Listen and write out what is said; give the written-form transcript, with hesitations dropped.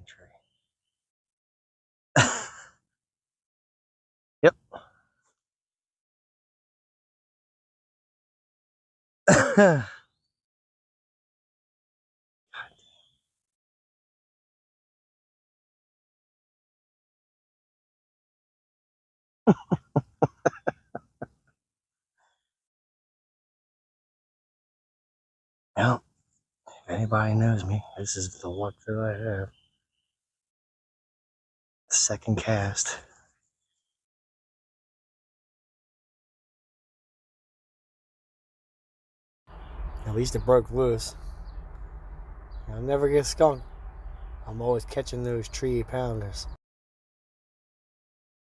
tree. Yep. Well, if anybody knows me, this is the luck that I have. Second cast. At least it broke loose. I'll never get skunked. I'm always catching those tree pounders.